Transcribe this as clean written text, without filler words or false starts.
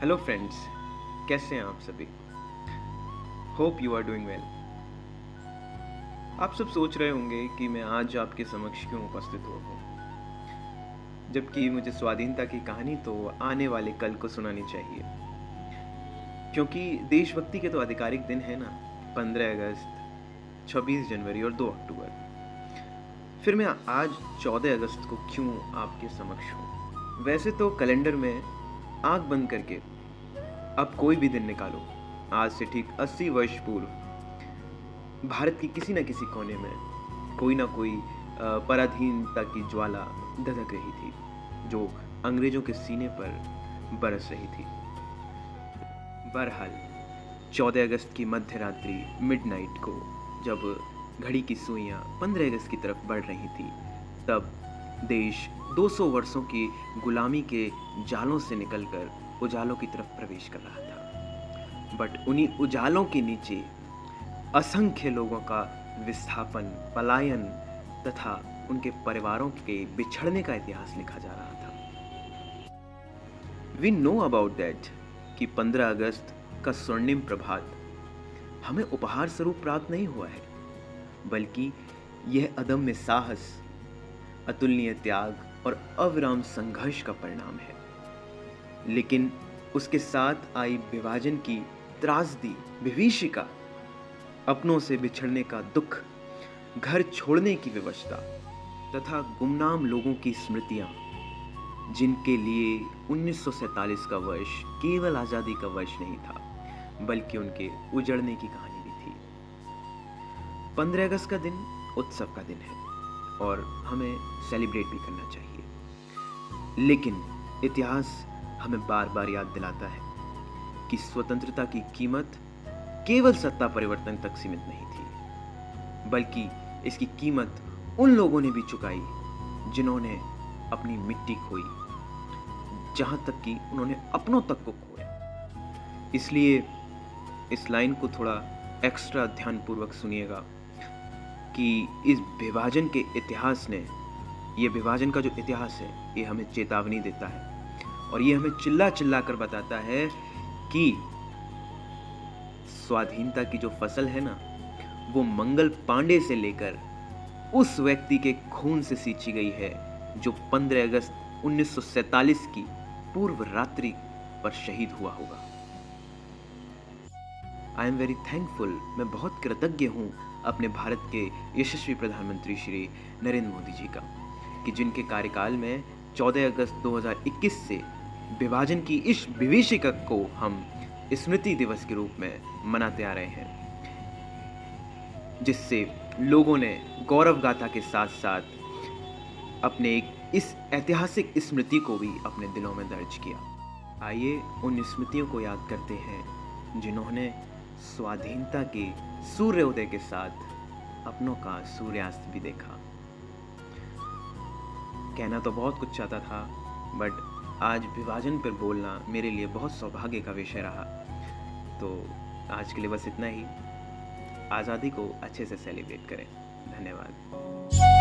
Hello friends, कैसे हैं आप सभी? Hope you are doing well. आप सब सोच रहे होंगे कि मैं आज आपके समक्ष क्यों उपस्थित हुआ हूँ, जबकि मुझे स्वाधीनता की कहानी तो आने वाले कल को सुनानी चाहिए, क्योंकि देशभक्ति के तो आधिकारिक दिन है ना, 15 अगस्त, 26 जनवरी और 2 अक्टूबर। फिर मैं आज 14 अगस्त को क्यों आपके समक्ष हूँ? वैसे तो कैलेंडर में आंख बंद करके अब कोई भी दिन निकालो, आज से ठीक 80 वर्ष पूर्व भारत की किसी न किसी कोने में कोई ना कोई पराधीनता की ज्वाला धधक रही थी, जो अंग्रेजों के सीने पर बरस रही थी। बहरहाल 14 अगस्त की मध्य रात्रि मिडनाइट को जब घड़ी की सुइयां 15 अगस्त की तरफ बढ़ रही थी, तब देश 200 वर्षों की गुलामी के जालों से निकलकर उजालों की तरफ प्रवेश कर रहा था। बट उन्हीं उजालों के नीचे असंख्य लोगों का विस्थापन, पलायन तथा उनके परिवारों के बिछड़ने का इतिहास लिखा जा रहा था। वी नो अबाउट दैट कि 15 अगस्त का स्वर्णिम प्रभात हमें उपहार स्वरूप प्राप्त नहीं हुआ है, बल्कि यह अदम्य साहस, अतुलनीय त्याग और अविराम संघर्ष का परिणाम है। लेकिन उसके साथ आई विभाजन की त्रासदी, विभीषिका, अपनों से बिछड़ने का दुख, घर छोड़ने की विवशता तथा गुमनाम लोगों की स्मृतियां, जिनके लिए 1947 का वर्ष केवल आजादी का वर्ष नहीं था, बल्कि उनके उजड़ने की कहानी भी थी। 15 अगस्त का दिन उत्सव का दिन है और हमें सेलिब्रेट भी करना चाहिए, लेकिन इतिहास हमें बार बार याद दिलाता है कि स्वतंत्रता की कीमत केवल सत्ता परिवर्तन तक सीमित नहीं थी, बल्कि इसकी कीमत उन लोगों ने भी चुकाई जिन्होंने अपनी मिट्टी खोई, जहां तक कि उन्होंने अपनों तक को खोया। इसलिए इस लाइन को थोड़ा एक्स्ट्रा ध्यानपूर्वक सुनिएगा कि इस विभाजन के इतिहास ने, ये विभाजन का जो इतिहास है, ये हमें चेतावनी देता है और ये हमें चिल्ला चिल्ला कर बताता है कि स्वाधीनता की जो फसल है ना, वो मंगल पांडे से लेकर उस व्यक्ति के खून से सींची गई है जो 15 अगस्त 1947 की पूर्व रात्रि पर शहीद हुआ होगा। आई एम वेरी थैंकफुल, मैं बहुत कृतज्ञ हूँ अपने भारत के यशस्वी प्रधानमंत्री श्री नरेंद्र मोदी जी का, कि जिनके कार्यकाल में 14 अगस्त 2021 से विभाजन की इस विभीषिका को हम स्मृति दिवस के रूप में मनाते आ रहे हैं, जिससे लोगों ने गौरव गाथा के साथ साथ अपने इस ऐतिहासिक स्मृति को भी अपने दिलों में दर्ज किया। आइए उन स्मृतियों को याद करते हैं जिन्होंने स्वाधीनता के सूर्योदय के साथ अपनों का सूर्यास्त भी देखा। कहना तो बहुत कुछ चाहता था, बट आज विभाजन पर बोलना मेरे लिए बहुत सौभाग्य का विषय रहा। तो आज के लिए बस इतना ही। आज़ादी को अच्छे से सेलिब्रेट करें। धन्यवाद।